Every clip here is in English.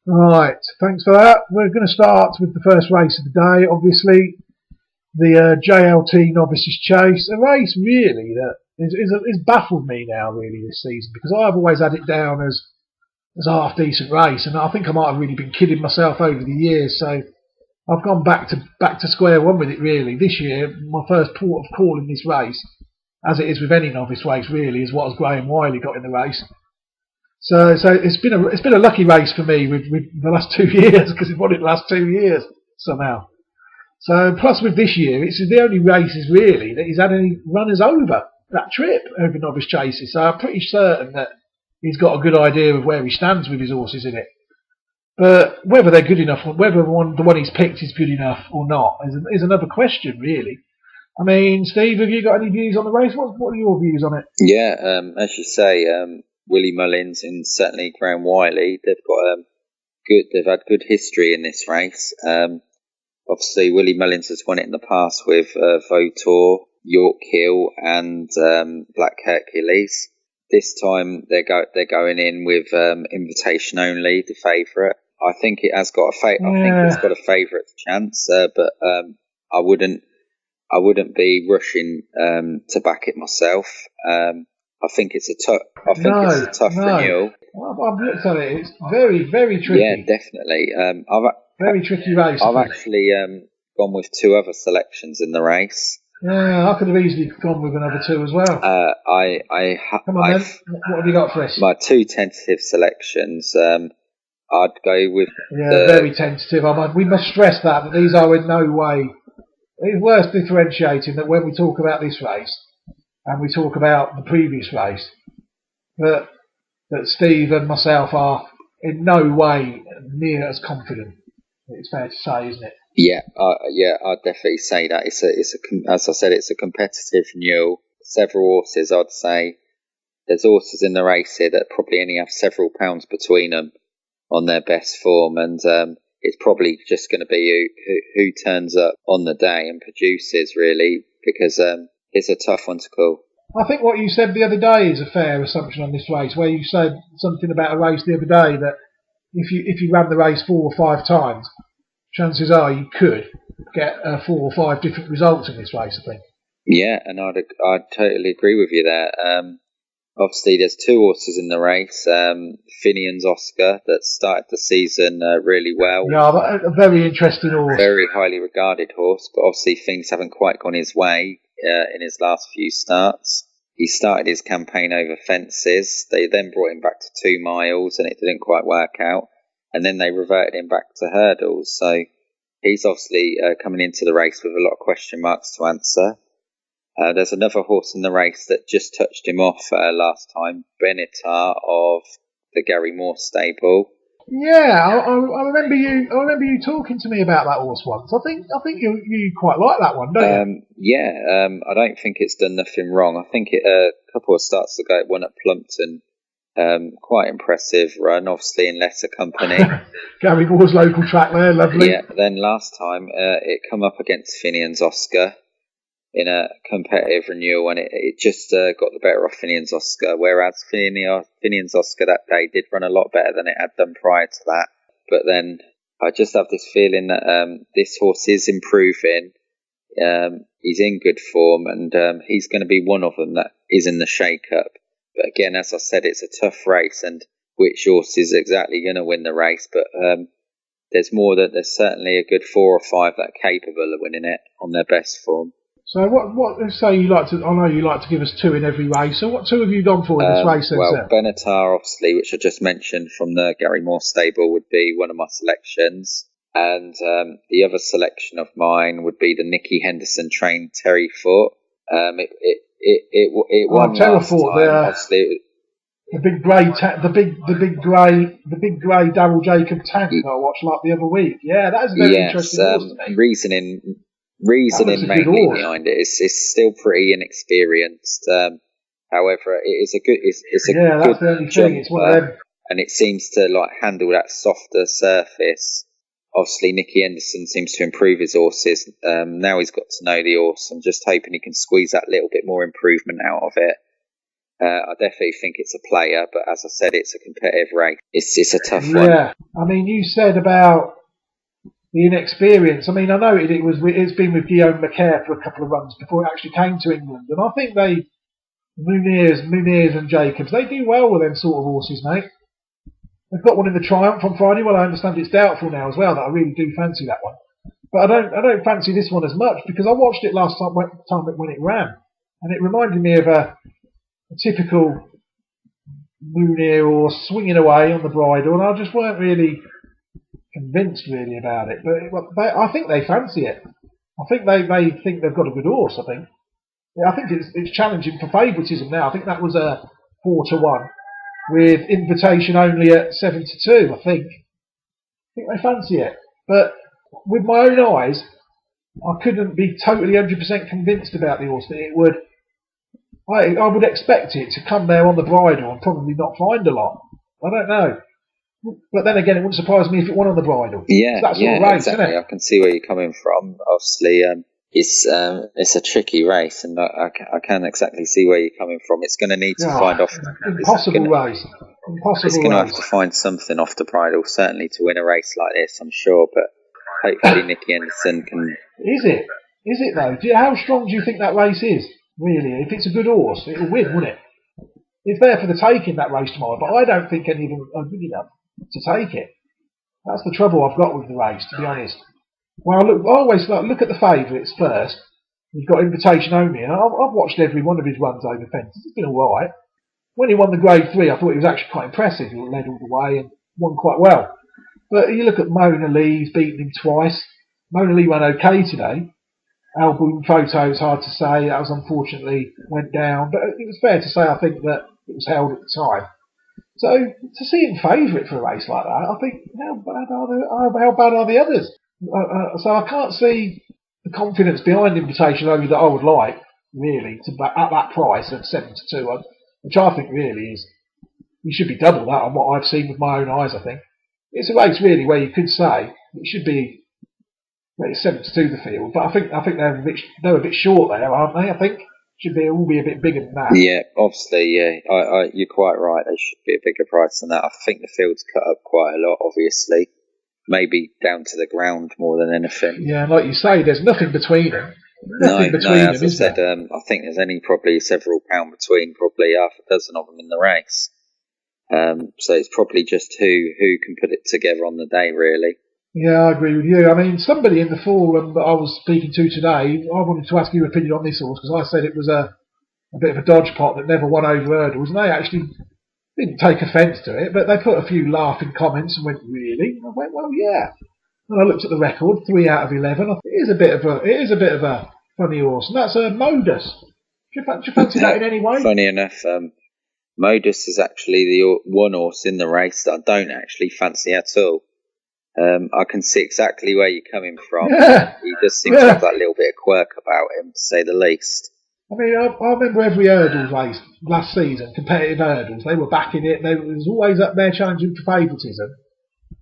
Right, thanks for that. We're going to start with the first race of the day, obviously, the JLT Novices Chase. A race, really, that is baffled me now, really, this season, because I've always had it down as a half-decent race, and I think I might have really been kidding myself over the years, so I've gone back to square one with it, really. This year, my first port of call in this race, as it is with any novice race, really, is what has Graham Wiley got in the race. So it's been a lucky race for me with the last 2 years because he's won it the last 2 years somehow. So plus with this year, it's the only races really that he's had any runners over that trip over novice chases. So I'm pretty certain that he's got a good idea of where he stands with his horses in it. But whether they're good enough, whether the one he's picked is good enough or not, is another question really. I mean, Steve, have you got any views on the race? What are your views on it? Yeah, as you say, Willie Mullins and certainly Graham Wiley, they've had good history in this race. Obviously, Willie Mullins has won it in the past with Vautour, York Hill, and Black Hercules. This time they're going in with Invitation Only, the favourite. I think it has got I think it's got a favourite chance, but I wouldn't be rushing to back it myself. I think it's a tough renewal. Well, I've looked at it. It's very, very tricky. Yeah, definitely. Very tricky race. I've actually gone with two other selections in the race. Yeah, I could have easily gone with another two as well. Come on then. What have you got for us? My two tentative selections. I'd go with. Yeah, very tentative. We must stress that these are in no way. It's worth differentiating that when we talk about this race and we talk about the previous race, that Steve and myself are in no way near as confident. It's fair to say, isn't it? Yeah, I'd definitely say that as I said, it's a competitive renewal. Several horses, I'd say. There's horses in the race here that probably only have several pounds between them on their best form, and it's probably just going to be who turns up on the day and produces, really, because it's a tough one to call. I think what you said the other day is a fair assumption on this race, where you said something about a race the other day that if you ran the race 4 or 5 times, chances are you could get 4 or 5 different results in this race, I think. Yeah, and I'd totally agree with you there. Obviously, there's two horses in the race. Finian's Oscar that started the season really well. Yeah, a very interesting horse. Very highly regarded horse, but obviously things haven't quite gone his way in his last few starts. He started his campaign over fences. They then brought him back to 2 miles and it didn't quite work out. And then they reverted him back to hurdles. So he's obviously coming into the race with a lot of question marks to answer. There's another horse in the race that just touched him off last time, Benatar of the Gary Moore stable. Yeah, I remember you talking to me about that horse once. I think you quite like that one, don't you? I don't think it's done nothing wrong. I think a couple of starts ago it won at Plumpton. Quite impressive run, obviously in lesser company. Gary Moore's local track there, lovely. Yeah, then last time it come up against Finian's Oscar in a competitive renewal, and it just got the better of Finian's Oscar, whereas Finian's Oscar that day did run a lot better than it had done prior to that. But then I just have this feeling that this horse is improving. He's in good form, and he's going to be one of them that is in the shake-up. But again, as I said, it's a tough race, and which horse is exactly going to win the race? But there's certainly a good 4 or 5 that are capable of winning it on their best form. So let's say you like to. I know you like to give us 2 in every race. So what 2 have you gone for in this race? Well, Benatar, obviously, which I just mentioned from the Gary Moore stable, would be one of my selections, and the other selection of mine would be the Nicky Henderson trained Terry Foote. It won last time. Obviously, the big grey Darryl Jacob tank that I watched like the other week. Yeah, that is a very interesting horse to me. Reasoning mainly behind it is still pretty inexperienced. However, it is a good. It's a that's the only thing. It's one of them. And it seems to handle that softer surface. Obviously, Nicky Henderson seems to improve his horses. Now he's got to know the horse. I'm just hoping he can squeeze that little bit more improvement out of it. I definitely think it's a player, but as I said, it's a competitive race. It's a tough one. Yeah, I mean, you said about the inexperience. I mean, I know it's been with Guillaume Macaire for a couple of runs before it actually came to England, and I think Muniers and Jacobs, they do well with them sort of horses, mate. They've got one in the Triumph on Friday. Well, I understand it's doubtful now as well. That I really do fancy that one, but I don't fancy this one as much because I watched it last time when it ran, and it reminded me of a typical Munier or swinging away on the bridle, and I just weren't really convinced really about it. But I think they fancy it. I think they think they've got a good horse. I think it's challenging for favouritism now. I think that was a 4-1 with invitation only at 7-2. I think they fancy it, but with my own eyes, I couldn't be totally 100% convinced about the horse that it would. I would expect it to come there on the bridle and probably not find a lot. I don't know. But then again, it wouldn't surprise me if it won on the bridle. Yeah, that sort of race, exactly. Isn't it? I can see where you're coming from. Obviously, it's a tricky race, and I can exactly see where you're coming from. It's going to need to find off. Impossible race. It's going to have to find something off the bridle, certainly, to win a race like this, I'm sure. But hopefully, Nicky Henderson can. Is it? Is it though? How strong do you think that race is? Really, if it's a good horse, it'll win, won't it? It's there for the taking, that race tomorrow, but I don't think any of them are good enough to take it. That's the trouble I've got with the race, to be honest. Well, I always look at the favourites first. You've got invitation only, and I've watched every one of his runs over fences. It's been all right. When he won the Grade 3, I thought he was actually quite impressive. He led all the way and won quite well. But you look at Mona Lee, he's beaten him twice. Mona Lee ran okay today. Album photo is hard to say. That was unfortunately went down, but it was fair to say I think that it was held at the time. So to see him favourite for a race like that, I think how bad are the others? So I can't see the confidence behind invitation only that I would like really to at that price of 7-2, which I think really is you should be double that on what I've seen with my own eyes. I think it's a race really where you could say it should be. It's 7-2 the field, but I think they're a bit short there, aren't they? I think should be all be a bit bigger than that. Yeah, obviously, yeah, you're quite right. They should be a bigger price than that. I think the field's cut up quite a lot, obviously, maybe down to the ground more than anything. Yeah, like you say, there's nothing between them. As I said, I think there's only probably several pound between probably half a dozen of them in the race. So it's probably just who can put it together on the day, really. Yeah, I agree with you. I mean, somebody in the forum that I was speaking to today, I wanted to ask your opinion on this horse because I said it was a bit of a dodge pot that never won over hurdles, and they actually didn't take offence to it, but they put a few laughing comments and went, "Really?" And I went, "Well, yeah." And I looked at the record, 3 out of 11. It is a bit of a funny horse, and that's a Modus. Do you fancy that in any way? Funny enough, Modus is actually the one horse in the race that I don't actually fancy at all. I can see exactly where you're coming from. Yeah. He does seem to have that little bit of quirk about him, to say the least. I mean, I remember every hurdles race last season, competitive hurdles. They were backing it. They was always up there challenging for favouritism.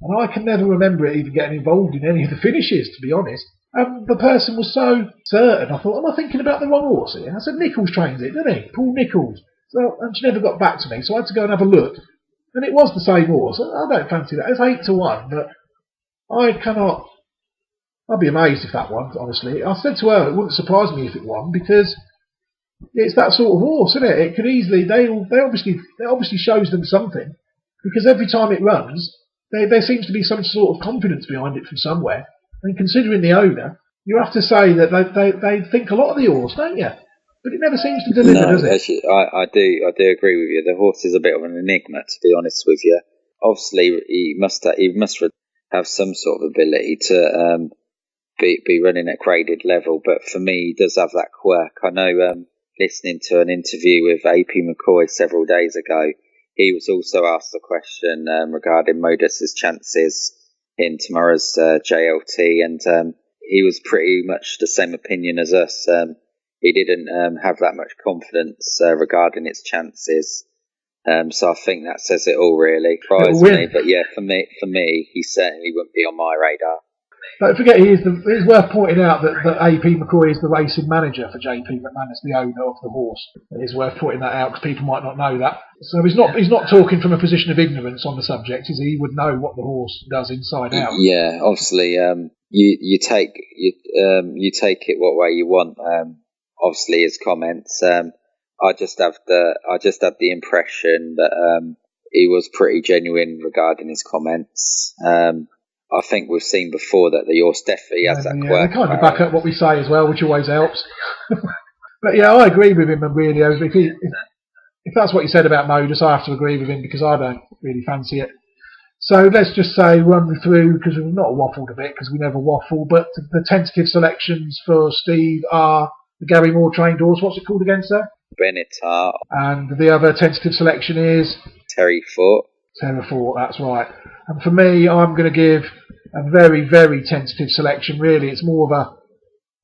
And I can never remember it even getting involved in any of the finishes, to be honest. And the person was so certain. I thought, am I thinking about the wrong horse here? I said, Nichols trains it, doesn't he? Paul Nichols. So, and she never got back to me, so I had to go and have a look. And it was the same horse. I don't fancy that. It's 8-1, but I'd be amazed if that won, honestly. I said to her, it wouldn't surprise me if it won, because it's that sort of horse, isn't it? It could easily, they obviously shows them something, because every time it runs, there seems to be some sort of confidence behind it from somewhere. And considering the owner, you have to say that they think a lot of the horse, don't you? But it never seems to deliver, does it? Actually, I do agree with you. The horse is a bit of an enigma, to be honest with you. Obviously, he must have some sort of ability to be running at graded level, but for me, he does have that quirk. I know, listening to an interview with AP McCoy several days ago, he was also asked a question regarding Modus's chances in tomorrow's JLT, and he was pretty much the same opinion as us. He didn't have that much confidence regarding its chances. So I think that says it all, really. Surprised me, but yeah, for me, he certainly wouldn't be on my radar. Don't forget, it's worth pointing out that AP McCoy is the racing manager for JP McManus, the owner of the horse. It is worth pointing that out because people might not know that. So he's not talking from a position of ignorance on the subject, is he? He would know what the horse does inside out. Yeah, obviously, you take it what way you want. Obviously, his comments. I just have the impression that he was pretty genuine regarding his comments. I think we've seen before that the horse definitely has that quirk. They kind of back up what we say as well, which always helps. But yeah, I agree with him, and really, if that's what he said about Modus, I have to agree with him because I don't really fancy it. So let's just say run through, because we've not waffled a bit, because we never waffle, but the tentative selections for Steve are the Gary Moore trained horse. What's it called again, sir? Benatar. And the other tentative selection is? Terry Fort. Terry Fort, that's right. And for me, I'm going to give a very, very tentative selection, really. It's more of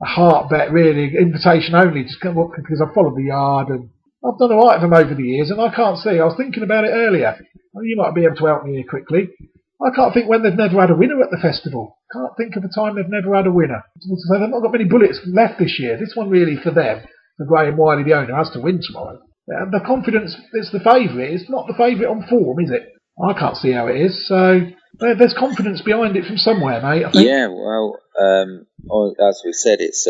a heart bet, really, invitation only, just because I've followed the yard and I've done all right with them over the years, and I can't see. I was thinking about it earlier. You might be able to help me here quickly. I can't think when they've never had a winner at the festival. Can't think of a time they've never had a winner. So they've not got many bullets left this year. This one really for them, for Graham Wiley, the owner, has to win tomorrow. And the confidence, it's the favourite. It's not the favourite on form, is it? I can't see how it is. So there's confidence behind it from somewhere, mate, I think. Yeah, well, as we said, it's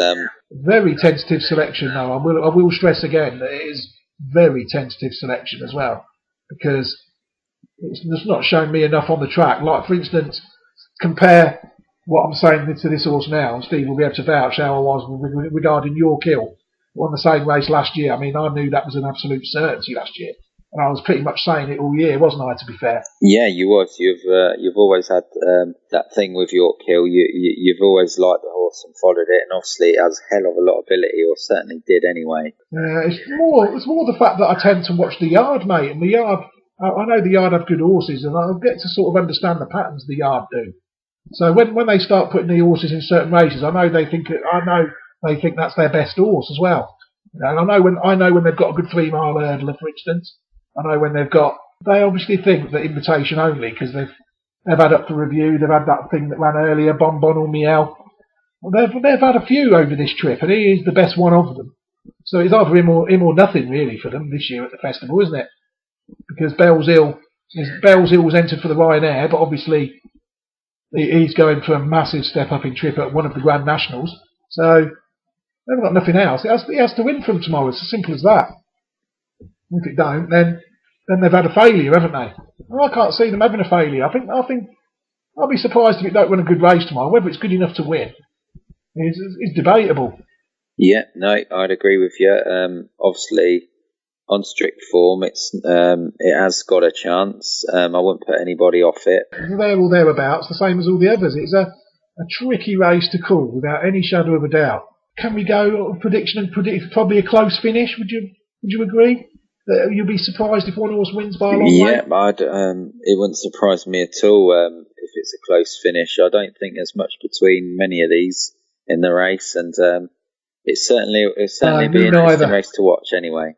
very tentative selection, though. I will stress again that it is very tentative selection as well, because it's just not shown me enough on the track. Like, for instance, compare what I'm saying to this horse now, and Steve will be able to vouch how I was regarding York Hill. Won the same race last year. I mean, I knew that was an absolute certainty last year, and I was pretty much saying it all year, wasn't I? To be fair. Yeah, you was. You've always had that thing with York Hill. You've always liked the horse and followed it, and obviously it has a hell of a lot of ability, or certainly did anyway. It's more the fact that I tend to watch the yard, mate, and the yard. I know the yard have good horses, and I get to sort of understand the patterns the yard do. So when they start putting the horses in certain races, I know they think that's their best horse as well. And I know when they've got a good 3 mile hurdler, for instance. I know when they obviously think that invitation only, because they've had up for review. They've had that thing that ran earlier, Bon Bon or Miel. Well, they've had a few over this trip, and he is the best one of them. So it's either him or nothing really for them this year at the festival, isn't it? Because Bell's Hill was entered for the Ryanair, but obviously he's going for a massive step up in trip at one of the Grand Nationals. So they've got nothing else. He has to win from tomorrow. It's as simple as that. If it don't, then they've had a failure, haven't they? I can't see them having a failure. I think I'll be surprised if it don't run a good race tomorrow. Whether it's good enough to win is debatable. Yeah, no, I'd agree with you. Obviously, on strict form, it has got a chance. I wouldn't put anybody off it. There or thereabouts, the same as all the others. It's a tricky race to call without any shadow of a doubt. Can we go prediction and predict probably a close finish? Would you agree? That you'll be surprised if one horse wins by a long way? Yeah, it wouldn't surprise me at all if it's a close finish. I don't think there's much between many of these in the race, and it's certainly be an interesting race to watch anyway.